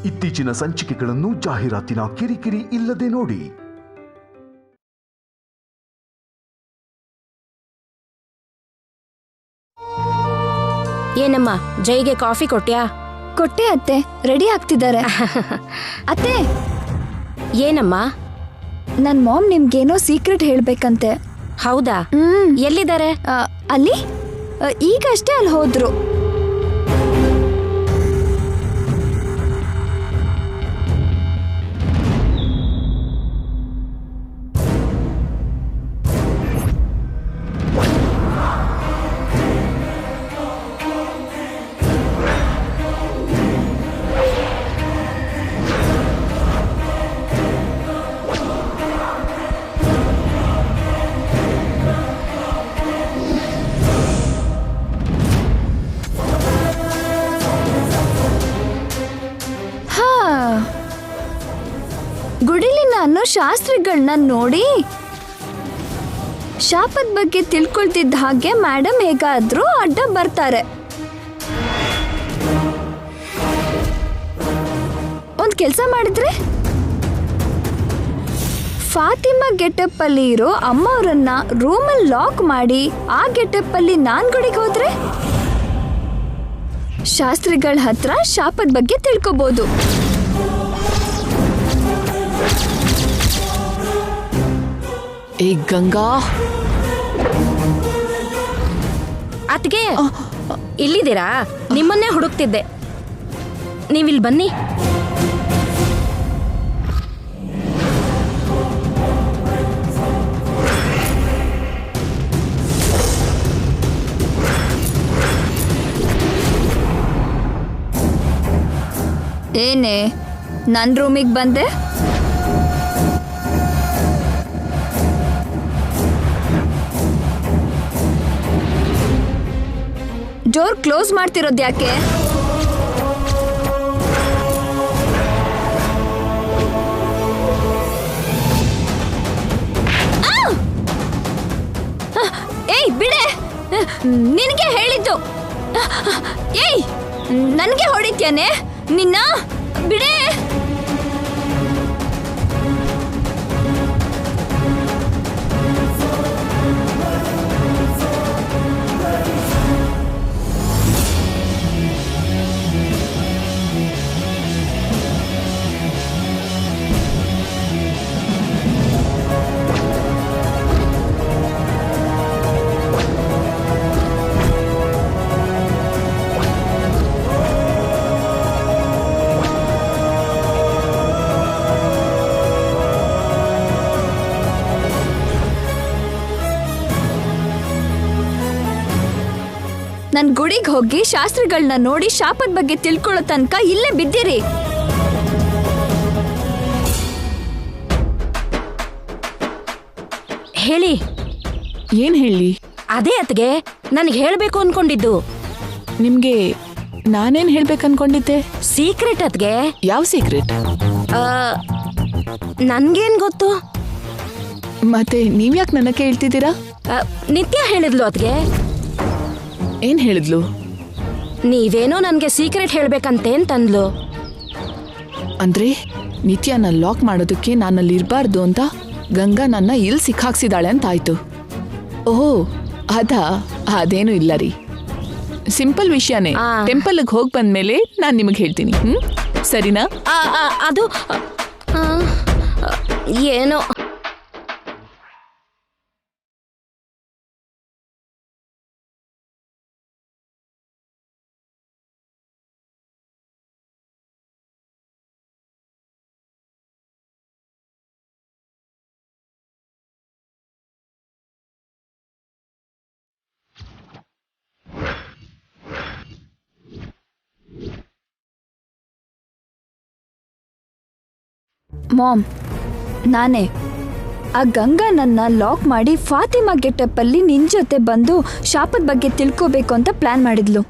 ಇತ್ತೀಚಿನ ಸಂಚಿಕೆಗಳನ್ನು ಜಾಹೀರಾತಿನ ಕಿರಿಕಿರಿ ಇಲ್ಲದೆ ನೋಡಿ. ಏನಮ್ಮ, ಜೈಗೆ ಕಾಫಿ ಕೊಟ್ಯಾ? ಕೊಟ್ಟೆ ಅತ್ತೆ, ರೆಡಿ ಆಗ್ತಿದ್ದಾರೆ. ಅತ್ತೆ, ಏನಮ್ಮ? ನನ್ ಮಾಮ್ ನಿಮ್ಗೇನೋ ಸೀಕ್ರೆಟ್ ಹೇಳ್ಬೇಕಂತೆ. ಹೌದಾ? ಎಲ್ಲಿದ್ದಾರೆ? ಅಲ್ಲಿ ಈಗಷ್ಟೇ ಅಲ್ಲಿ ಹೋದ್ರು. ಗುಡಿಲಿನ ಅನ್ನೋ ಶಾಸ್ತ್ರಿಗಳನ್ನ ನೋಡಿ ಶಾಪದ ಬಗ್ಗೆ ತಿಳ್ಕೊಳ್ತಿದ್ದ ಹಾಗೆ ಮೇಡಮ್ ಹೇಗಾದ್ರೂ ಅಡ್ಡ ಬರ್ತಾರೆ. ಒಂದ್ ಕೆಲ್ಸ ಮಾಡಿದ್ರೆ, ಫಾತಿಮಾ ಗೆಟಪ್ ಅಲ್ಲಿ ಇರೋ ಅಮ್ಮ ಅವರನ್ನ ರೂಮಲ್ಲಿ ಲಾಕ್ ಮಾಡಿ ಆ ಗೆಟಪ್ ಅಲ್ಲಿ ನಾನ್ ಗುಡಿಗೆ ಹೋದ್ರೆ ಶಾಸ್ತ್ರಿಗಳ ಹತ್ರ ಶಾಪದ ಬಗ್ಗೆ ತಿಳ್ಕೊಬಹುದು. ಏ ಗಂಗಾ, ಅತ್ಗೆ ಇಲ್ಲಿದ್ದೀರಾ? ನಿಮ್ಮನ್ನೇ ಹುಡುಕ್ತಿದ್ದೆ, ನೀವಿಲ್ಲಿ ಬನ್ನಿ. ಏನೇ ನನ್ ರೂಮಿಗೆ ಬಂದೆ? ಡೋರ್ ಕ್ಲೋಸ್ ಮಾಡ್ತಿರೋದು ಯಾಕೆ? ಏಯ್ ಬಿಡೆ, ನಿನಗೆ ಹೇಳಿದ್ದು. ಏಯ್ ನನಗೆ ಹೊಡಿತ್ಯಾನೆ ನಿನ್ನ? ಬಿಡೆ. ನನ್ ಗುಡಿಗೆ ಹೋಗಿ ಶಾಸ್ತ್ರಿಗಳನ್ನ ನೋಡಿ ಶಾಪದ ಬಗ್ಗೆ ತಿಳ್ಕೊಳ್ಳೋ ತನಕ ಇಲ್ಲೇ ಬಿದ್ದಿರಿ. ಹೇಳಿ. ಏನ್ ಹೇಳಿ? ಅದೇ ಅತ್ಗೆ ನನಗೆ ಹೇಳ್ಬೇಕು ಅನ್ಕೊಂಡಿದ್ದು. ನಿಮ್ಗೆ ನಾನೇನ್ ಹೇಳ್ಬೇಕು ಅನ್ಕೊಂಡಿದ್ದೆ? ಸೀಕ್ರೆಟ್ ಅತ್ಗೆ. ಯಾವ ಸೀಕ್ರೆಟ್? ನನ್ಗೇನ್ ಗೊತ್ತು? ಮತ್ತೆ ನೀವ್ಯಾಕೆ ನನ್ನ ಕೇಳ್ತಿದ್ದೀರಾ? ನಿತ್ಯ ಹೇಳಿದ್ಲು ಅತ್ಗೆ. ಏನ್ ಹೇಳಿದ್ಲು? ನೀವೇನೋ ನನ್ಗೆ ಸೀಕ್ರೆಟ್ ಹೇಳ್ಬೇಕಂತೆ ಅಂತಂದ್ಲು. ಅಂದ್ರೆ ನಿತ್ಯನ ಲಾಕ್ ಮಾಡೋದಕ್ಕೆ ನಾನಲ್ಲಿ ಇರಬಾರ್ದು ಅಂತ ಗಂಗಾ ನನ್ನ ಇಲ್ಲಿ ಸಿಕ್ಕಾಕ್ಸಿದಾಳೆ ಅಂತ ಆಯ್ತು. ಓಹೋ ಅದಾ? ಅದೇನು ಇಲ್ಲ ರೀ, ಸಿಂಪಲ್ ವಿಷಯನೇ. ಟೆಂಪಲ್ಗೆ ಹೋಗಿ ಬಂದ್ಮೇಲೆ ನಾನು ನಿಮಗೆ ಹೇಳ್ತೀನಿ. ಸರಿನಾ? ಅದು ಏನೋ. ಮಾಮ್, ನಾನೇ ಆ ಗಂಗಾ ನನ್ನ ಲಾಕ್ ಮಾಡಿ ಫಾತಿಮಾ ಗೆಟಪ್ ಅಲ್ಲಿ ನಿನ್ ಜೊತೆ ಬಂದು ಶಾಪದ ಬಗ್ಗೆ ತಿಳ್ಕೋಬೇಕು ಅಂತ ಪ್ಲಾನ್ ಮಾಡಿದ್ಲು.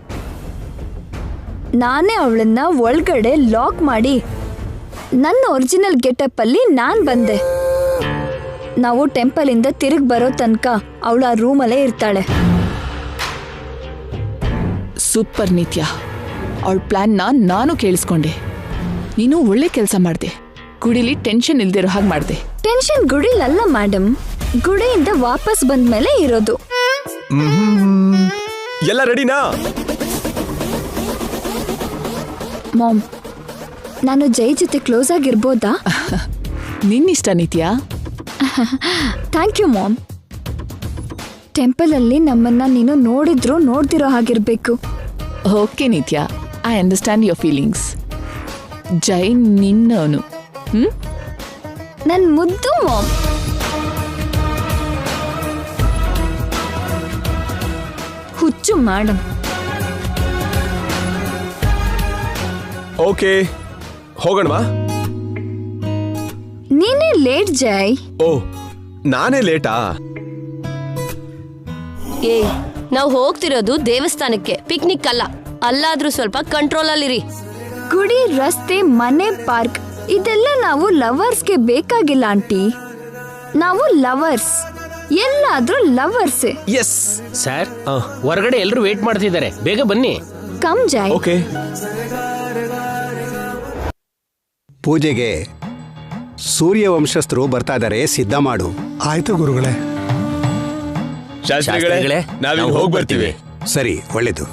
ನಾನೇ ಅವಳನ್ನ ಒಳಗಡೆ ಲಾಕ್ ಮಾಡಿ ನನ್ನ ಒರಿಜಿನಲ್ ಗೆಟಪ್ ಅಲ್ಲಿ ನಾನ್ ಬಂದೆ. ನಾವು ಟೆಂಪಲ್ ಇಂದ ತಿರುಗಿ ಬರೋ ತನಕ ಅವಳ ರೂಮಲ್ಲೇ ಇರ್ತಾಳೆ. ಸೂಪರ್ ನಿತ್ಯ, ಅವಳ ಪ್ಲಾನ್ನ ನಾನು ಕೇಳಿಸ್ಕೊಂಡೆ. ನೀನು ಒಳ್ಳೆ ಕೆಲಸ ಮಾಡ್ದೆ. ಗುಡಿಲಿ ಟೆನ್ಷನ್ ಇಲ್ದಿರೋ ಹಾಗೆ ಮಾಡ್ದೆ. ಟೆನ್ಷನ್ ಗುಡಿಲಲ್ಲ ಮೇಡಮ್, ಗುಡಿಯಿಂದ ವಾಪಸ್ ಬಂದ್ಮೇಲೆ ಇರೋದು. ಎಲ್ಲ ರೆಡಿನಾ? ಮಾಮ್, ನಾನು ಜೈ ಜೊತೆ ಕ್ಲೋಸ್ ಆಗಿರ್ಬೋದಾ? ನಿನ್ನಿಷ್ಟ Nitya. Thank you mom. Temple ಅಲ್ಲಿ ನಮ್ಮನ್ನ ನೀನು ನೋಡಿದ್ರು ನೋಡ್ದಿರೋ ಹಾಗಿರ್ಬೇಕು. Okay Nitya, I understand your feelings. Jai ನಿನ್ನವನು. ನನ್ ಮುದ್ದು ಮಾಮ್. ಹುಚ್ಚು ಮೇಡಮ್. ಓಕೆ, ಹೋಗೋಣವಾ? ನೀನೇ ಲೇಟ್ ಜೈ. ಓ, ನಾನೇ ಲೇಟಾ? ಏ, ನಾವು ಹೋಗ್ತಿರೋದು ದೇವಸ್ಥಾನಕ್ಕೆ, ಪಿಕ್ನಿಕ್ ಅಲ್ಲ. ಅಲ್ಲಾದ್ರೂ ಸ್ವಲ್ಪ ಕಂಟ್ರೋಲ್ ಅಲ್ಲಿರಿ. ಗುಡಿ, ರಸ್ತೆ, ಮನೆ, ಪಾರ್ಕ್ ಇದೆಲ್ಲ ನಾವು ಲವರ್ಸ್ಗೆ ಬೇಕಾಗಿಲ್ಲ ಆಂಟಿ. ನಾವು ಲವರ್ಸ್, ಎಲ್ಲಾದ್ರೂ ಲವರ್ಸ್. ಎಸ್ ಸರ್, ಹೊರಗಡೆ ಎಲ್ಲರೂ ವೇಟ್ ಮಾಡ್ತಿದ್ದಾರೆ, ಬೇಗ ಬನ್ನಿ. ಕಮ್ ಜೈ. ಓಕೆ. ಪೂಜೆಗೆ ಸೂರ್ಯವಂಶಸ್ಥರು ಬರ್ತಾ ಇದ್ದಾರೆ, ಸಿದ್ಧ ಮಾಡು. ಆಯ್ತು ಗುರುಗಳೇ. ಶಾಸ್ತ್ರಿಗಳೇ, ನಾವಿಲ್ಲಿ ಹೋಗಿ ಬರ್ತೀವಿ. ಸರಿ, ಒಳ್ಳೇದು.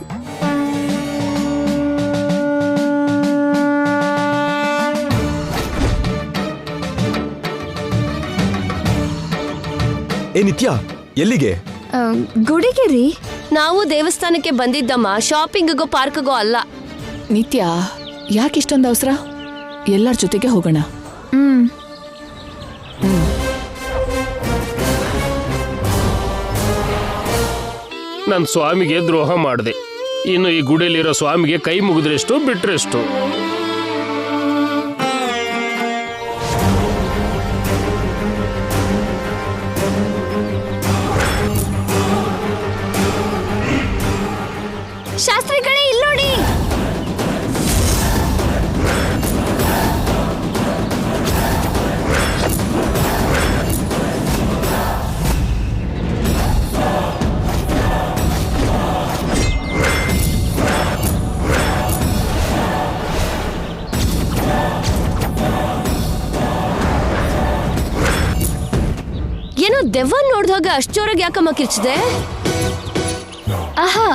ಏ ನಿತ್ಯ, ಎಲ್ಲಿಗೆ? ಗುಡಿಗೆ ರೀ. ನಾವು ದೇವಸ್ಥಾನಕ್ಕೆ ಬಂದಿದ್ದಮ್ಮ, ಶಾಪಿಂಗ್ಗೋ ಪಾರ್ಕ್ಗೋ ಅಲ್ಲ. ನಿತ್ಯಾ, ಯಾಕಿಷ್ಟೊಂದು ಅವಸರ? ಎಲ್ಲರ ಜೊತೆಗೆ ಹೋಗೋಣ. ನನ್ನ ಸ್ವಾಮಿಗೆ ದ್ರೋಹ ಮಾಡಿದೆ. ಇನ್ನು ಈ ಗುಡಿಯಲ್ಲಿರೋ ಸ್ವಾಮಿಗೆ ಕೈ ಮುಗಿದ್ರೆಷ್ಟು ಬಿಟ್ರೆಷ್ಟು. ಶಾಸ್ತ್ರಿಗಳೇ, ಇಲ್ಲಿ ನೋಡಿ. ಏನೋ ದೆವ್ವ ನೋಡ್ದಾಗ ಅಷ್ಟು ಜೋರಾಗಿ ಯಾಕಮ್ಮ ಕಿರ್ಚಿದೆ? ಆಹಾ,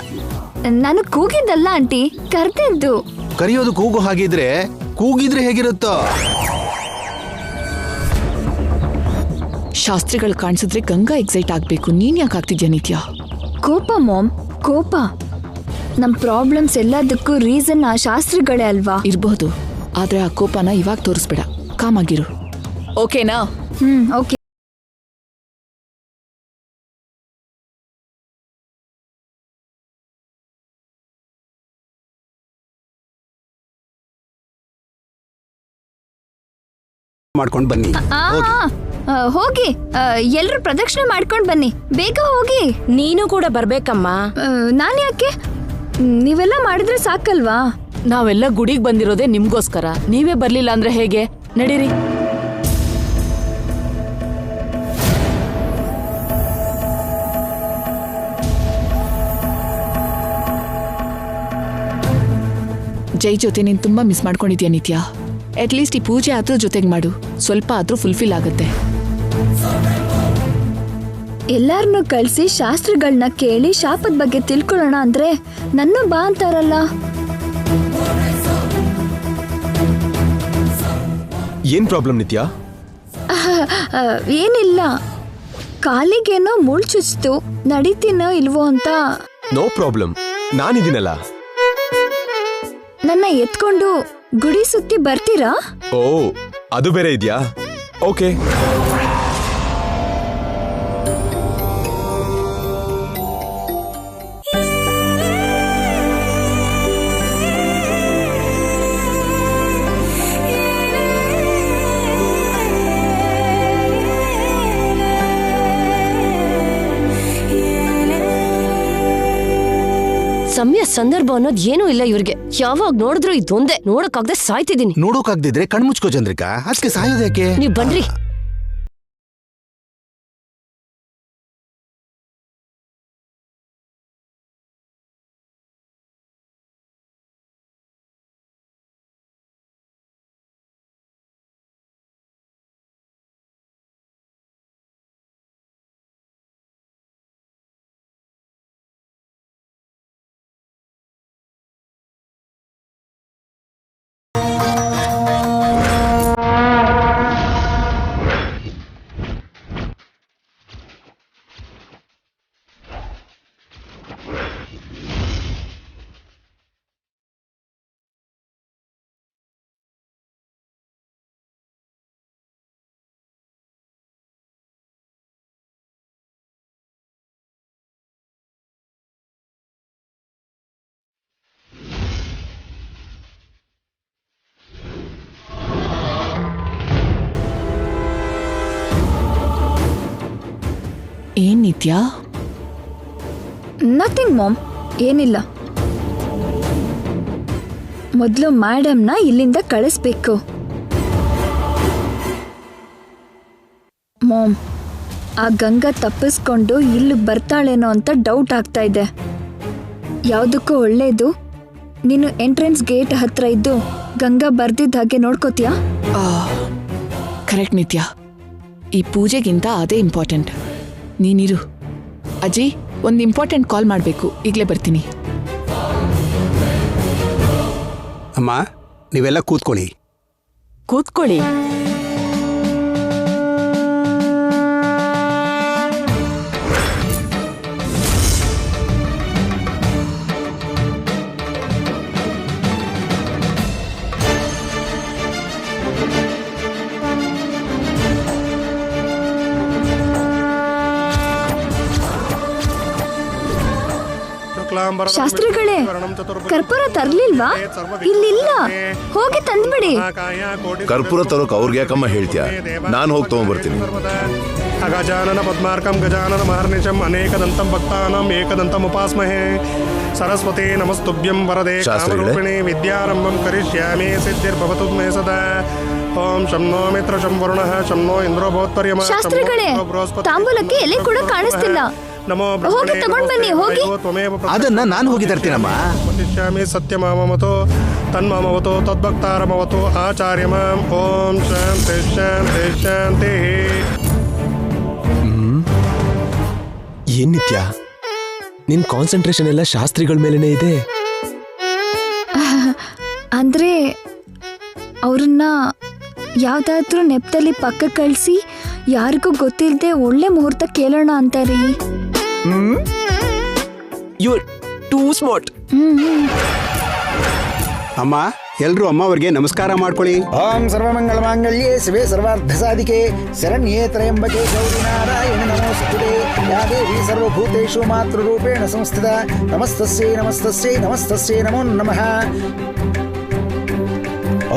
ನಾನು ಕೂಗಿದ್ದಲ್ಲ ಆಂಟಿ, ಕರ್ದಿದ್ದು. ಕರೆಯೋದು ಕೂಗು ಹಾಗಿದ್ರೆ ಕೂಗಿದ್ರೆ ಹೇಗಿರುತ್ತೋ? ಶಾಸ್ತ್ರಿಗಳು ಕಾಣಿಸಿದ್ರೆ ಗಂಗಾ ಎಕ್ಸೈಟ್ ಆಗ್ಬೇಕು. ನೀನ್ ಯಾಕೆ ಆಗ್ತಿದ್ಯಾ ನಿತ್ಯಾ? ಕೋಪ ಮಾಮ್, ಕೋಪ. ನಮ್ ಪ್ರಾಬ್ಲಮ್ಸ್ ಎಲ್ಲದಕ್ಕೂ ರೀಸನ್ ಆ ಶಾಸ್ತ್ರಿಗಳೇ ಅಲ್ವಾ? ಇರ್ಬಹುದು, ಆದ್ರೆ ಆ ಕೋಪನ ಇವಾಗ ತೋರಿಸ್ಬೇಡ. ಕಾಮಾಗಿರು, ಓಕೆನಾ? ಓಕೆ. ಮಾಡ್ಕೊಂಡು ಬನ್ನಿ. ಹೋಗಿ, ಎಲ್ರು ಪ್ರದಕ್ಷಿಣೆ ಮಾಡ್ಕೊಂಡ್ ಬನ್ನಿ, ಬೇಗ ಹೋಗಿ. ನೀನು ಕೂಡ ಬರ್ಬೇಕಮ್ಮ. ನಾನ್ ಯಾಕೆ? ನೀವೆಲ್ಲ ಮಾಡಿದ್ರೆ ಸಾಕಲ್ವಾ? ನಾವೆಲ್ಲ ಗುಡಿಗೆ ಬಂದಿರೋದೇ ನಿಮ್ಗೋಸ್ಕರ. ನೀವೇ ಬರ್ಲಿಲ್ಲ ಅಂದ್ರೆ ಹೇಗೆ? ನಡೀರಿ. ಜೈ ಜೊತೆ ನೀನ್ ತುಂಬಾ ಮಿಸ್ ಮಾಡ್ಕೊಂಡಿದ್ಯಾ ನಿತ್ಯಾ. ಅಟ್ಲೀಸ್ಟ್ ಈ ಪೂಜೆ ಆದ್ರೂ ಜೊತೆಗೆ ಮಾಡು, ಸ್ವಲ್ಪ ಆದ್ರೂ ಫುಲ್ಫಿಲ್ ಆಗುತ್ತೆ. ಎಲ್ಲಾರನ್ನೂ ಕಳ್ಸಿ ಶಾಸ್ತ್ರಿಗಳನ್ನ ಕೇಳಿ ಶಾಪದ ಬಗ್ಗೆ ತಿಳ್ಕೊಳ್ಳೋಣ ಅಂದ್ರೆ ನನ್ನ ಬಾ ಅಂತಾರಲ್ಲ. ಏನ್ ಪ್ರಾಬ್ಲಮ್ ನಿತ್ಯ? ಏನಿಲ್ಲ, ಕಾಲಿಗೇನೋ ಮುಳ್ ಚುಚ್ತು, ನಡೀತೀನೋ ಇಲ್ವೋ ಅಂತ. ನೋ ಪ್ರಾಬ್ಲಮ್, ನಾನಿದ್ದೀನಲ್ಲ. ನನ್ನ ಎತ್ಕೊಂಡು ಗುಡಿ ಸುತ್ತಿ ಬರ್ತೀರಾ? ಓ, ಅದು ಬೇರೆ ಇದೆಯಾ? ಓಕೆ. ಸಮಯ ಸಂದರ್ಭ ಅನ್ನೋದು ಏನೂ ಇಲ್ಲ ಇವ್ರಿಗೆ. ಯಾವಾಗ ನೋಡಿದ್ರು ಇದೊಂದೇ, ನೋಡಕ್ಕಾಗದೆ ಸಾಯ್ತಿದ್ದೀನಿ. ನೋಡೋಕಾಗ್ದಿದ್ರೆ ಕಣ್ಮುಚ್ಕೋ ಚಂದ್ರಿಕಾ, ಅದಕ್ಕೆ ಸಾಯೋದ್ಯಾಕೆ? ನೀವ್ ಬನ್ರಿ. ಏನ್ ನಿತ್ಯ? ನಥಿಂಗ್ ಮಾಮ್, ಏನಿಲ್ಲ. ಮೊದಲು ಮೇಡಮ್ನ ಇಲ್ಲಿಂದ ಕಳಿಸ್ಬೇಕು. ಮಾಮ್, ಆ ಗಂಗಾ ತಪ್ಪಿಸ್ಕೊಂಡು ಇಲ್ಲಿಗೆ ಬರ್ತಾಳೇನೋ ಅಂತ ಡೌಟ್ ಆಗ್ತಾ ಇದೆ. ಯಾವುದಕ್ಕೂ ಒಳ್ಳೇದು, ನೀನು ಎಂಟ್ರೆನ್ಸ್ ಗೇಟ್ ಹತ್ರ ಇದ್ದು ಗಂಗಾ ಬರ್ದಿದ್ದ ಹಾಗೆ ನೋಡ್ಕೋತೀಯಾ? ಕರೆಕ್ಟ್ ನಿತ್ಯ, ಈ ಪೂಜೆಗಿಂತ ಅದೇ ಇಂಪಾರ್ಟೆಂಟ್. ನೀನಿರು. ಅಜ್ಜಿ, ಒಂದು ಇಂಪಾರ್ಟೆಂಟ್ ಕಾಲ್ ಮಾಡಬೇಕು, ಈಗಲೇ ಬರ್ತೀನಿ. ಅಮ್ಮ, ನೀವೆಲ್ಲ ಕೂತ್ಕೊಳ್ಳಿ. ಕೂತ್ಕೊಳ್ಳಿ. ಶಾಸ್ತ್ರಿಗಳೇ, ಕರ್ಪೂರ ತರ್ಲಿಲ್ವಾ? ಇಲ್ಲಿಲ್ಲ, ಹೋಗಿ ತಂದ್ಬಿಡಿ. ಕರ್ಪೂರ ತರೋಕ್ ಅವ್ರಿಗೆ ಯಾಕಮ್ಮ ಹೇಳ್ತೀಯ? ನಾನು ಹೋಗಿ ತಗೊಂಡ್ಬರ್ತೀನಿ. ಅಗಜಾನನ ಪದ್ಮಾರ್ಕಂ ಗಜಾನನ ಮಹರ್ನಿಶಂ ಅನೇಕದಂತಂ ಭಕ್ತಾನಾಂ ಏಕದಂತಂ ಉಪಾಸ್ಮಹೇ. ಸರಸ್ವತಿ ನಮಸ್ತುಭ್ಯಂ ವರದೆ ಕಾಮರೂಪಿಣಿ ವಿದ್ಯಾರಂಭಂ ಕರಿಷ್ಯಾಮಿ ಸಿದ್ಧಿರ್ಭವತು ಮೇ ಸದಾ. ಓಂ ಶಂ ನೋ ಮಿತ್ರ ಶಂ ವರುಣಃ ಶಂ ನೋ ಇಂದ್ರೋ ಭವತ್ಪರ್ಯಮ. ಶಾಸ್ತ್ರಿಗಳೇ, ತಾಂಬೂಲಕ್ಕೆ ಎಲೆ ಕೂಡ ಕಾಣಿಸ್ತಿಲ್ಲ. ಹೋಗಿ ತಗೊಂಡ್ ಬನ್ನಿ, ಹೋಗಿ. ಅದನ್ನ ನಾನು ಹೋಗಿ ತರ್ತೀನಮ್ಮ. ವದಿಷ್ಯಾಮಿ ಸತ್ಯಮಾಮವತೋ ತನ್ಮಾಮವತೋ ತದ್ಭಕ್ತಾರಮವತೋ ಆಚಾರ್ಯಮಾಂ. ಓಂ ಶಾಂತಿ ಶಾಂತಿ ಶಾಂತಿ. ಏನ್ ನಿತ್ಯ, ನಿನ್ ಕಾನ್ಸಂಟ್ರೇಷನ್ ಎಲ್ಲ ಶಾಸ್ತ್ರಿಗಳ ಮೇಲೇನೆ ಇದೆ. ಅಂದ್ರೆ ಅವ್ರನ್ನ ಯಾವ್ದಾದ್ರೂ ನೆಪದಲ್ಲಿ ಪಕ್ಕ ಕಳಿಸಿ ಯಾರಿಗೂ ಗೊತ್ತಿಲ್ಲದೆ ಒಳ್ಳೆ ಮುಹೂರ್ತ ಕೇಳೋಣ ಅಂತಾರೀ. You two smart. ಅಮ್ಮ, ಎಲ್ರೂ ಅಮ್ಮವ್ರಿಗೆ ನಮಸ್ಕಾರ ಮಾಡ್ಕೊಳ್ಳಿ. ಓಂ ಸರ್ವಮಂಗಳ ಮಾಂಗಲ್ಯೇ ಶಿವೆ ಸರ್ವಾರ್ಥ ಸಾಧಿಕೆ ಶರಣ್ಯೇ ತ್ರಯಂಬಕೆ ಗೌರಿ ನಾರಾಯಣ ನಮೋಸ್ತುತೆ. ಯಾ ದೇವಿ ಸರ್ವಭೂತೇಷು ಮಾತೃರೂಪೇಣ ಸಂಸ್ಥಿತ. ನಮಸ್ತಸ್ಯೈ ನಮಸ್ತಸ್ಯೈ ನಮಸ್ತಸ್ಯೈ ನಮೋ ನಮಃ.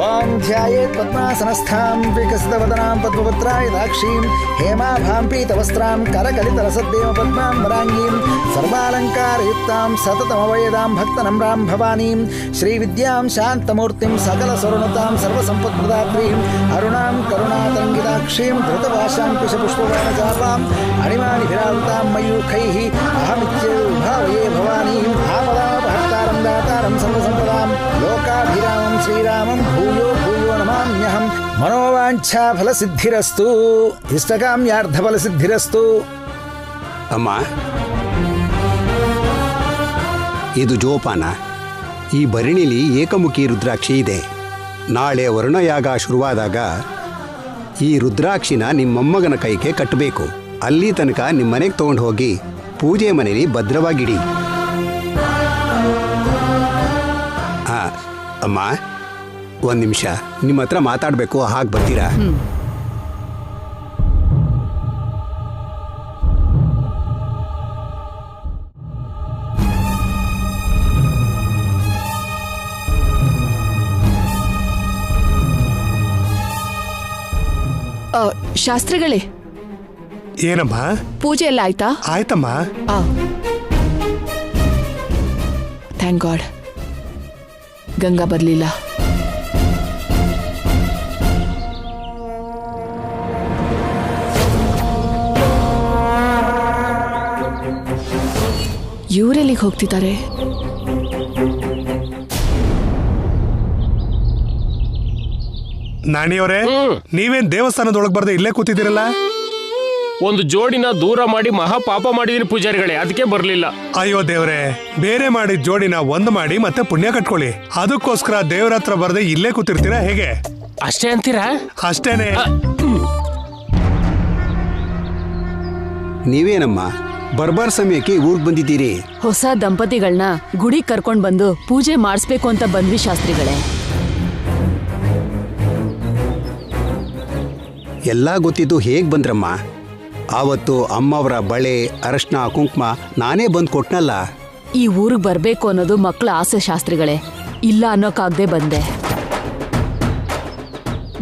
ಓಂ ಧ್ಯಾಯೇತ್ ಪದ್ಮಾಸನಸ್ಥಾಂ ವಿಕಸಿತವದನಾಂ ಪದ್ಮಪತ್ರಾಯ ದಾಕ್ಷೀಂ ಹೇಮಾಭಾಂ ಪೀತವಸ್ತ್ರಾಂ ಕರಕಲಿತರಸದ್ದೇವ ಪದ್ಮಾಂ ವರಾಂಗೀಂ ಸರ್ವಾಲಂಕಾರಯುಕ್ತಾಂ ಸತತಮವಯದಾಂ ಭಕ್ತನಮ್ರಾಂ ಭವಾನೀಂ ಶ್ರೀವಿದ್ಯಾಂ ಶಾಂತಮೂರ್ತಿಂ ಸಕಲ ಸ್ವರ್ಣತಾಂ ಸರ್ವಸಂಪತ್ಪ್ರದಾತ್ರೀಂ ಅರುಣಾಂ ಕರುಣಾತರಂಗಿತಾಕ್ಷೀಂ ಧೃತಭಾಷಾಂ ಕುಶಪುಷ್ಪವಾನಚಾಪಾಂ ಅಣಿಮಾನಿಭಿರಾವೃತಾಂ ಮಯೂಖೈಃ ಅಹಮಿತ್ಯೌರ್ಭಾವಯೇ ಭವಾನೀಂ ಆಪದಾಪಹರ್ತಾರಂ ದಾತಾರಂ ಸರ್ವಸಂಪದಾಂ ಲೋಕಾಭಿರಾಮಂ ಶ್ರೀರಾಮಂ ಭೂಯೋ ಭೂಯೋ ನಮಾಮ್ಯಹಂ. ಮನೋವಾಂಛಾ ಫಲಸಿದ್ಧಿರಸ್ತು, ಇಷ್ಟಕಾಮ್ಯಾರ್ಥ ಫಲಸಿದ್ಧಿರಸ್ತು. ಅಮ್ಮ, ಇದು ಜೋಪಾನ. ಈ ಭರಣಿಲಿ ಏಕಮುಖಿ ರುದ್ರಾಕ್ಷಿ ಇದೆ. ನಾಳೆ ವರುಣಯಾಗ ಶುರುವಾದಾಗ ಈ ರುದ್ರಾಕ್ಷಿನ ನಿಮ್ಮ ಮೊಮ್ಮಗನ ಕೈಗೆ ಕಟ್ಟಬೇಕು. ಅಲ್ಲಿ ತನಕ ನಿಮ್ಮ ಮನೆಗೆ ತಗೊಂಡು ಹೋಗಿ ಪೂಜೆ ಮನೆಯಲ್ಲಿ ಭದ್ರವಾಗಿಡಿ. ಅಮ್ಮ, ಒಂದು ನಿಮಿಷ ನಿಮ್ಮ ಹತ್ರ ಮಾತಾಡಬೇಕು, ಹಾಗೆ ಬರ್ತೀರಾ? ಶಾಸ್ತ್ರಿಗಳೇ, ಏನಮ್ಮ? ಪೂಜೆ ಎಲ್ಲ ಆಯ್ತಾ? ಆಯ್ತಮ್ಮ. ಥ್ಯಾಂಕ್ ಗಾಡ್, ಗಂಗಾ ಬರ್ಲಿಲ್ಲ. ಇವರೆಲ್ಲಿಗೆ ಹೋಗ್ತಿದ್ದಾರೆ? ನಾಣಿಯವರೇ, ನೀವೇನ್ ದೇವಸ್ಥಾನದೊಳಗೆ ಬರ್ದೆ ಇಲ್ಲೇ ಕೂತಿದ್ದೀರಲ್ಲ? ಒಂದು ಜೋಡಿನ ದೂರ ಮಾಡಿ ಮಹಾಪಾಪ ಮಾಡಿದೀನಿ ಪೂಜಾರಿಗಳೇ, ಅದಕ್ಕೆ ಬರ್ಲಿಲ್ಲ. ಅಯ್ಯೋ ದೇವ್ರೆ, ಬೇರೆ ಮಾಡಿದ ಜೋಡಿನ ಒಂದು ಮಾಡಿ ಮತ್ತೆ ಪುಣ್ಯ ಕಟ್ಕೊಳ್ಳಿ. ಅದಕ್ಕೋಸ್ಕರ ದೇವ್ರ ಹತ್ರ ಬರ್ದೆ ಇಲ್ಲೇ ಕೂತಿರ್ತೀರಾ ಹೇಗೆ? ಅಷ್ಟೇ ಅಂತೀರಾ? ಅಷ್ಟೇನೆ. ನೀವೇನಮ್ಮ ಬರ್ಬಾರ್ ಸಮಯಕ್ಕೆ ಊರಿಗೆ ಬಂದಿದ್ದೀರಿ? ಹೊಸ ದಂಪತಿಗಳನ್ನ ಗುಡಿ ಕರ್ಕೊಂಡ್ ಬಂದು ಪೂಜೆ ಮಾಡಿಸ್ಬೇಕು ಅಂತ ಬಂದ್ವಿ ಶಾಸ್ತ್ರಿಗಳೇ. ಎಲ್ಲ ಗೊತ್ತಿದ್ದು ಹೇಗೆ ಬಂದ್ರಮ್ಮ? ಆವತ್ತು ಅಮ್ಮವರ ಬಳೆ ಅರಶಿನ ಕುಂಕುಮ ನಾನೇ ಬಂದು ಕೊಟ್ನಲ್ಲ. ಈ ಊರಿಗೆ ಬರ್ಬೇಕು ಅನ್ನೋದು ಮಕ್ಕಳ ಆಸೆ ಶಾಸ್ತ್ರಿಗಳೇ, ಇಲ್ಲ ಅನ್ನೋಕ್ಕಾಗದೆ ಬಂದೆ.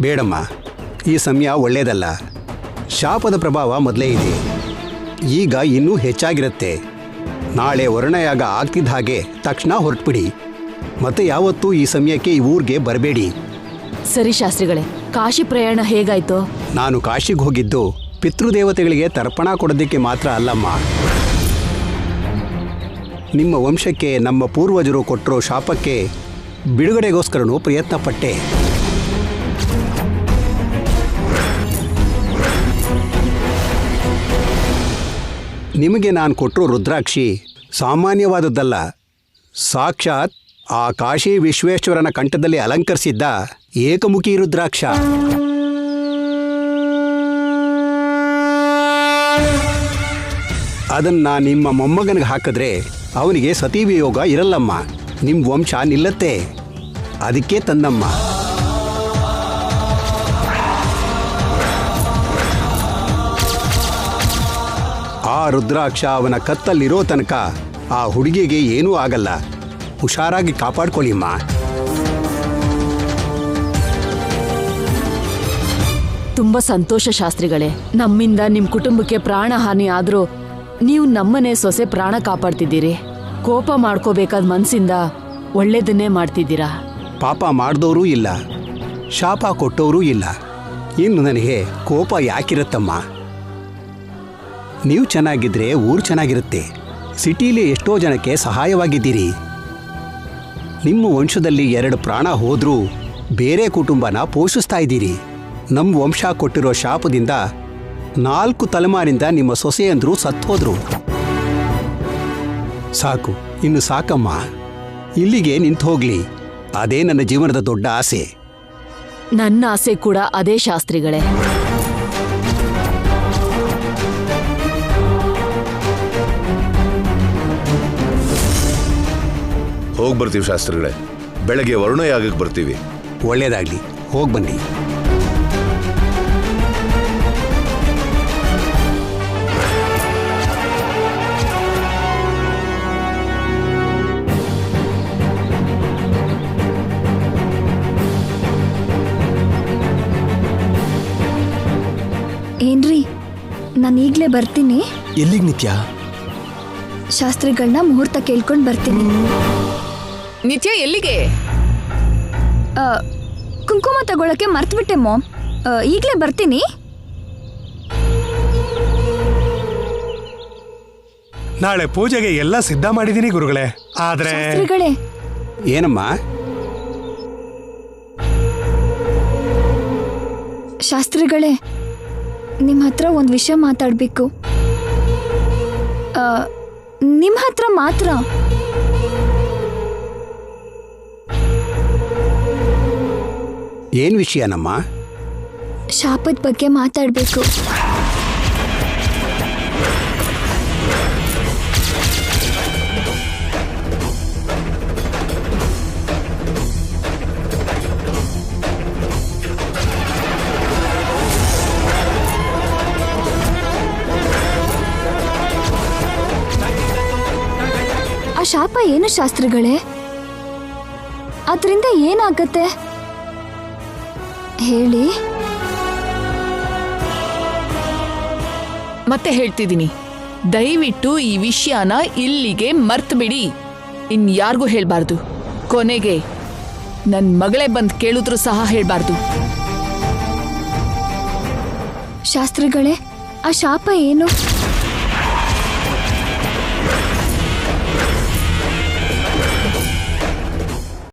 ಬೇಡಮ್ಮ, ಈ ಸಮಯ ಒಳ್ಳೇದಲ್ಲ. ಶಾಪದ ಪ್ರಭಾವ ಮೊದಲೇ ಇದೆ. ಈಗ ಇನ್ನೂ ಹೆಚ್ಚಾಗಿರುತ್ತೆ. ನಾಳೆ ವರ್ಣಯಾಗ ಆಗ್ತಿದ್ದ ಹಾಗೆ ತಕ್ಷಣ ಹೊರಟ್ಬಿಡಿ. ಮತ್ತೆ ಯಾವತ್ತೂ ಈ ಸಮಯಕ್ಕೆ ಈ ಊರಿಗೆ ಬರಬೇಡಿ. ಸರಿ ಶಾಸ್ತ್ರಿಗಳೇ, ಕಾಶಿ ಪ್ರಯಾಣ ಹೇಗಾಯ್ತು? ನಾನು ಕಾಶಿಗೆ ಹೋಗಿದ್ದು ಪಿತೃದೇವತೆಗಳಿಗೆ ತರ್ಪಣ ಕೊಡೋದಕ್ಕೆ ಮಾತ್ರ ಅಲ್ಲಮ್ಮ. ನಿಮ್ಮ ವಂಶಕ್ಕೆ ನಮ್ಮ ಪೂರ್ವಜರು ಕೊಟ್ಟಿರೋ ಶಾಪಕ್ಕೆ ಬಿಡುಗಡೆಗೋಸ್ಕರನೂ ಪ್ರಯತ್ನ ಪಟ್ಟೆ. ನಿಮಗೆ ನಾನು ಕೊಟ್ಟಿರೋ ರುದ್ರಾಕ್ಷಿ ಸಾಮಾನ್ಯವಾದದ್ದಲ್ಲ. ಸಾಕ್ಷಾತ್ ಆ ಕಾಶಿ ವಿಶ್ವೇಶ್ವರನ ಕಂಠದಲ್ಲಿ ಅಲಂಕರಿಸಿದ್ದ ಏಕಮುಖಿ ರುದ್ರಾಕ್ಷ. ಅದನ್ನ ನಿಮ್ಮ ಮೊಮ್ಮಗನಿಗೆ ಹಾಕಿದ್ರೆ ಅವನಿಗೆ ಸತೀವಿಯೋಗ ಇರಲ್ಲಮ್ಮ. ನಿಮ್ಮ ವಂಶ ನಿಲ್ಲತ್ತೆ. ಅದಕ್ಕೆ ತಂದಮ್ಮ. ಆ ರುದ್ರಾಕ್ಷ ಅವನ ಕತ್ತಲ್ಲಿರೋ ತನಕ ಆ ಹುಡುಗಿಗೆ ಏನೂ ಆಗಲ್ಲ. ಹುಷಾರಾಗಿ ಕಾಪಾಡ್ಕೊಳ್ಳಿಮ್ಮ. ತುಂಬಾ ಸಂತೋಷ ಶಾಸ್ತ್ರಿಗಳೇ. ನಮ್ಮಿಂದ ನಿಮ್ ಕುಟುಂಬಕ್ಕೆ ಪ್ರಾಣ ಹಾನಿ ಆದ್ರೂ ನೀವು ನಮ್ಮನೆ ಸೊಸೆ ಪ್ರಾಣ ಕಾಪಾಡ್ತಿದ್ದೀರಿ. ಕೋಪ ಮಾಡ್ಕೋಬೇಕಾದ ಮನ್ಸಿಂದ ಒಳ್ಳೇದನ್ನೇ ಮಾಡ್ತಿದ್ದೀರಾ. ಪಾಪ ಮಾಡಿದವರೂ ಇಲ್ಲ, ಶಾಪ ಕೊಟ್ಟವರೂ ಇಲ್ಲ. ಇನ್ನು ನನಗೆ ಕೋಪ ಯಾಕಿರುತ್ತಮ್ಮ? ನೀವು ಚೆನ್ನಾಗಿದ್ರೆ ಊರು ಚೆನ್ನಾಗಿರುತ್ತೆ. ಸಿಟಿಲಿ ಎಷ್ಟೋ ಜನಕ್ಕೆ ಸಹಾಯವಾಗಿದ್ದೀರಿ. ನಿಮ್ಮ ವಂಶದಲ್ಲಿ 2 ಪ್ರಾಣ ಹೋದ್ರೂ ಬೇರೆ ಕುಟುಂಬನ ಪೋಷಿಸ್ತಾ ಇದ್ದೀರಿ. ನಮ್ಮ ವಂಶ ಕೊಟ್ಟಿರೋ ಶಾಪದಿಂದ 4 ತಲೆಮಾರಿಂದ ನಿಮ್ಮ ಸೊಸೆಯಂದ್ರು ಸತ್ತೋದ್ರು. ಸಾಕು, ಇನ್ನು ಸಾಕಮ್ಮ. ಇಲ್ಲಿಗೆ ನಿಂತು ಹೋಗ್ಲಿ. ಅದೇ ನನ್ನ ಜೀವನದ ದೊಡ್ಡ ಆಸೆ. ನನ್ನ ಆಸೆ ಕೂಡ ಅದೇ ಶಾಸ್ತ್ರಿಗಳೇ. ಹೋಗಿ ಬರ್ತೀವಿ ಶಾಸ್ತ್ರಿಗಳೇ. ಬೆಳಗ್ಗೆ ವರುಣಯಾಗಕ್ಕೆ ಬರ್ತೀವಿ. ಒಳ್ಳೇದಾಗ್ಲಿ, ಹೋಗಿ ಬನ್ನಿ. ಏನ್ರಿ, ನಾನು ಈಗಲೇ ಬರ್ತೀನಿ. ಎಲ್ಲಿಗೆ ನಿತ್ಯ? ಶಾಸ್ತ್ರಿಗಳನ್ನ ಮುಹೂರ್ತ ಕೇಳ್ಕೊಂಡು ಬರ್ತೀನಿ. ನಿತ್ಯ ಎಲ್ಲಿಗೆ? ಕುಂಕುಮ ತಗೊಳಕ್ಕೆ ಮರ್ತ್ಬಿಟ್ಟೆ ಮಾಮ್. ಈಗಲೇ ಬರ್ತೀನಿ. ನಾಳೆ ಪೂಜೆಗೆ ಎಲ್ಲ ಸಿದ್ಧ ಮಾಡಿದೀನಿ ಗುರುಗಳೇ. ಆದ್ರೆ ಶಾಸ್ತ್ರಿಗಳೇ, ಏನಮ್ಮ? ಶಾಸ್ತ್ರಿಗಳೇ, ನಿಮ್ಮ ಹತ್ರ ಒಂದು ವಿಷಯ ಮಾತಾಡಬೇಕು. ನಿಮ್ಮ ಹತ್ರ ಮಾತ್ರ. ಏನ್ ವಿಷಯನಮ್ಮ? ಶಾಪದ ಬಗ್ಗೆ ಮಾತಾಡಬೇಕು. ಆ ಶಾಪ ಏನು ಶಾಸ್ತ್ರಿಗಳೇ? ಅದರಿಂದ ಏನಾಗತ್ತೆ ಹೇಳಿ. ಮತ್ತೆ ಹೇಳ್ತಿದ್ದೀನಿ, ದಯವಿಟ್ಟು ಈ ವಿಷಯನ ಇಲ್ಲಿಗೆ ಮರ್ತು ಬಿಡಿ. ಇನ್ಯಾರಿಗೂ ಹೇಳ್ಬಾರ್ದು. ಕೊನೆಗೆ ನನ್ನ ಮಗಳೇ ಬಂದು ಕೇಳಿದ್ರು ಸಹ ಹೇಳ್ಬಾರ್ದು. ಶಾಸ್ತ್ರಿಗಳೇ, ಆ ಶಾಪ ಏನು?